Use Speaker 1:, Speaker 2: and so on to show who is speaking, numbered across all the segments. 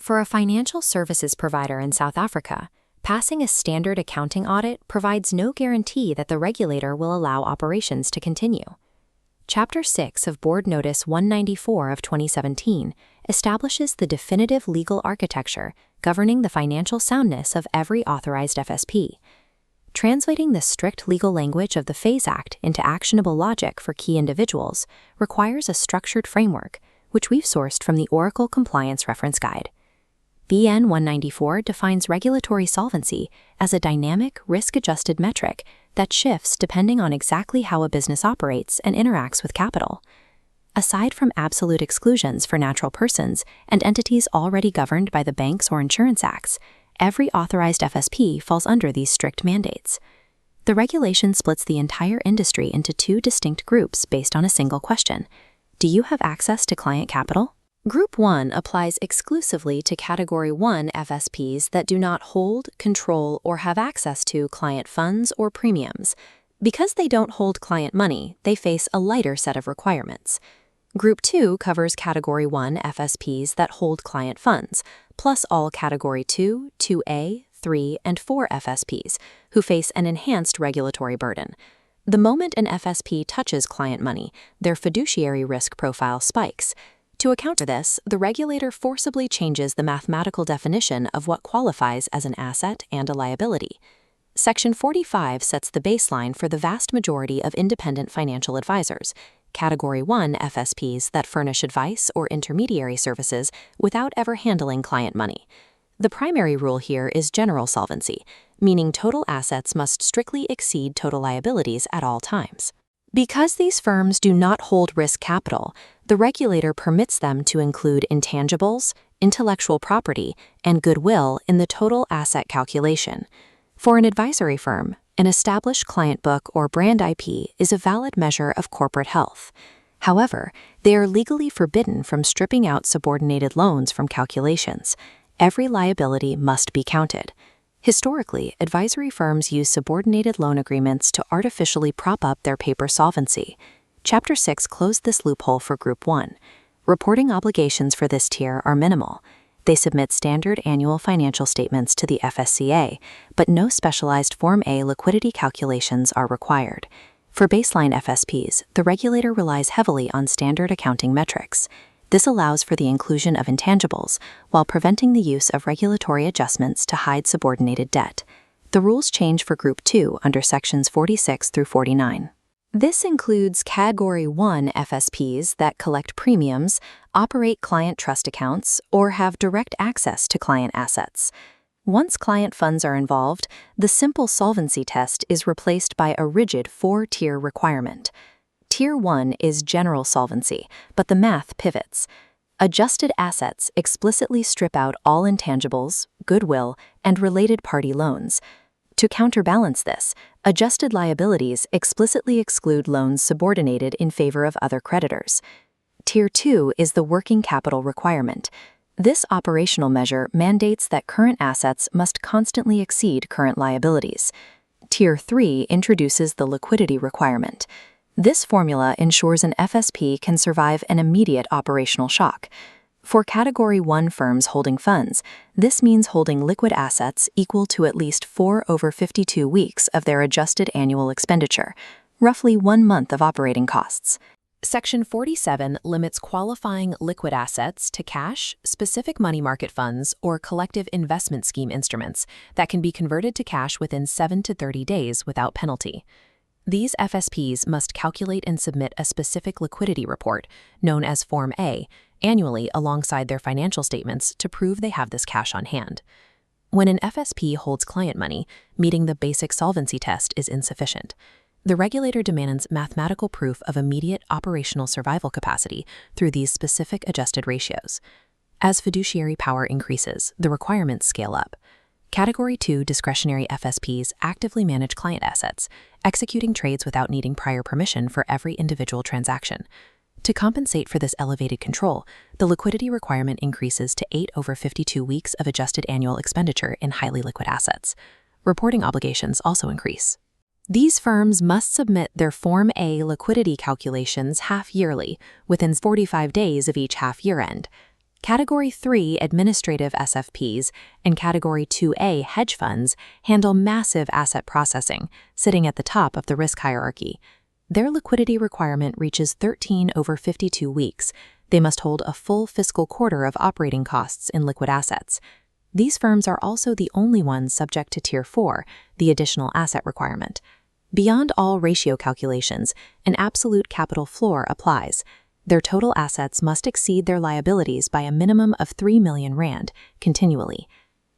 Speaker 1: For a financial services provider in South Africa, passing a standard accounting audit provides no guarantee that the regulator will allow operations to continue. Chapter 6 of Board Notice 194 of 2017 establishes the definitive legal architecture governing the financial soundness of every authorized FSP. Translating the strict legal language of the FAIS Act into actionable logic for key individuals requires a structured framework, which we've sourced from the Oracle Compliance Reference Guide. BN 194 defines regulatory solvency as a dynamic, risk-adjusted metric that shifts depending on exactly how a business operates and interacts with capital. Aside from absolute exclusions for natural persons and entities already governed by the Banks or Insurance Acts, every authorized FSP falls under these strict mandates. The regulation splits the entire industry into two distinct groups based on a single question. Do you have access to client capital? Group 1 applies exclusively to Category 1 FSPs that do not hold, control, or have access to client funds or premiums. Because they don't hold client money, they face a lighter set of requirements. Group 2 covers Category 1 FSPs that hold client funds, plus all Category 2, 2A, 3, and 4 FSPs, who face an enhanced regulatory burden. The moment an FSP touches client money, their fiduciary risk profile spikes. To account for this, the regulator forcibly changes the mathematical definition of what qualifies as an asset and a liability. Section 45 sets the baseline for the vast majority of independent financial advisors, Category 1 FSPs that furnish advice or intermediary services without ever handling client money. The primary rule here is general solvency, meaning total assets must strictly exceed total liabilities at all times. Because these firms do not hold risk capital, the regulator permits them to include intangibles, intellectual property, and goodwill in the total asset calculation. For an advisory firm, an established client book or brand IP is a valid measure of corporate health. However, they are legally forbidden from stripping out subordinated loans from calculations. Every liability must be counted. Historically, advisory firms use subordinated loan agreements to artificially prop up their paper solvency. Chapter 6 closed this loophole for Group 1. Reporting obligations for this tier are minimal. They submit standard annual financial statements to the FSCA, but no specialized Form A liquidity calculations are required. For baseline FSPs, the regulator relies heavily on standard accounting metrics. This allows for the inclusion of intangibles while preventing the use of regulatory adjustments to hide subordinated debt. The rules change for Group 2 under Sections 46 through 49. This includes Category 1 FSPs that collect premiums, operate client trust accounts, or have direct access to client assets. Once client funds are involved, the simple solvency test is replaced by a rigid 4-tier requirement. Tier 1 is general solvency, but the math pivots. Adjusted assets explicitly strip out all intangibles, goodwill, and related party loans. To counterbalance this, adjusted liabilities explicitly exclude loans subordinated in favor of other creditors. Tier 2 is the working capital requirement. This operational measure mandates that current assets must constantly exceed current liabilities. Tier 3 introduces the liquidity requirement. This formula ensures an FSP can survive an immediate operational shock. For Category 1 firms holding funds, this means holding liquid assets equal to at least 4 over 52 weeks of their adjusted annual expenditure, roughly 1 month of operating costs. Section 47 limits qualifying liquid assets to cash, specific money market funds, or collective investment scheme instruments that can be converted to cash within 7 to 30 days without penalty. These FSPs must calculate and submit a specific liquidity report, known as Form A, annually alongside their financial statements to prove they have this cash on hand. When an FSP holds client money, meeting the basic solvency test is insufficient. The regulator demands mathematical proof of immediate operational survival capacity through these specific adjusted ratios. As fiduciary power increases, the requirements scale up. Category 2 discretionary FSPs actively manage client assets, executing trades without needing prior permission for every individual transaction. To compensate for this elevated control, the liquidity requirement increases to 8 over 52 weeks of adjusted annual expenditure in highly liquid assets. Reporting obligations also increase. These firms must submit their Form A liquidity calculations half-yearly, within 45 days of each half-year end. Category 3 administrative SFPs and Category 2A hedge funds handle massive asset processing, sitting at the top of the risk hierarchy. Their liquidity requirement reaches 13 over 52 weeks. They must hold a full fiscal quarter of operating costs in liquid assets. These firms are also the only ones subject to Tier 4, the additional asset requirement. Beyond all ratio calculations, an absolute capital floor applies. Their total assets must exceed their liabilities by a minimum of 3 million rand, continually.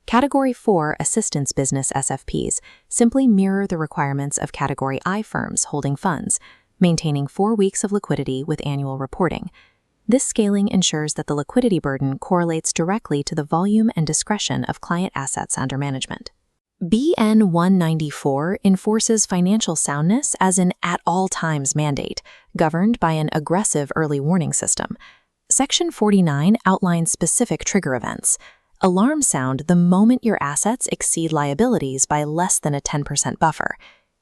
Speaker 1: Category 4 assistance business SFPs simply mirror the requirements of Category I firms holding funds, maintaining 4 weeks of liquidity with annual reporting. This scaling ensures that the liquidity burden correlates directly to the volume and discretion of client assets under management. BN 194 enforces financial soundness as an at-all-times mandate, governed by an aggressive early warning system. Section 49 outlines specific trigger events. Alarms sound the moment your assets exceed liabilities by less than a 10% buffer.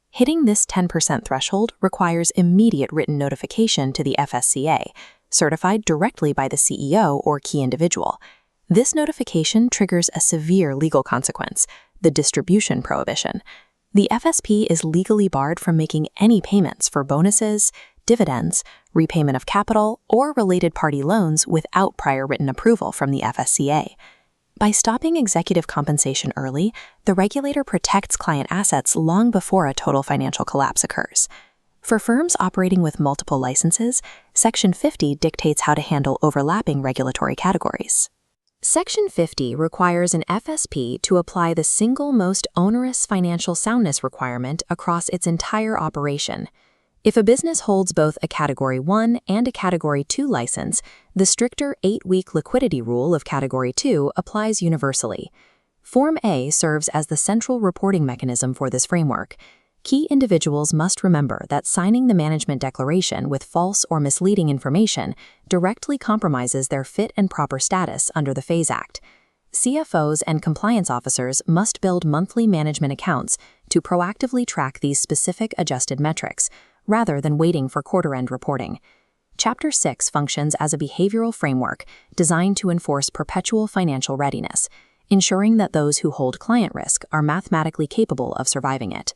Speaker 1: Hitting this 10% threshold requires immediate written notification to the FSCA, certified directly by the CEO or key individual. This notification triggers a severe legal consequence, the distribution prohibition. The FSP is legally barred from making any payments for bonuses, dividends, repayment of capital, or related party loans without prior written approval from the FSCA. By stopping executive compensation early, the regulator protects client assets long before a total financial collapse occurs. For firms operating with multiple licenses, Section 50 dictates how to handle overlapping regulatory categories. Section 50 requires an FSP to apply the single most onerous financial soundness requirement across its entire operation. If a business holds both a Category 1 and a Category 2 license, the stricter 8-week liquidity rule of Category 2 applies universally. Form A serves as the central reporting mechanism for this framework. Key individuals must remember that signing the management declaration with false or misleading information directly compromises their fit and proper status under the FAIS Act. CFOs and compliance officers must build monthly management accounts to proactively track these specific adjusted metrics, rather than waiting for quarter-end reporting. Chapter 6 functions as a behavioral framework designed to enforce perpetual financial readiness, ensuring that those who hold client risk are mathematically capable of surviving it.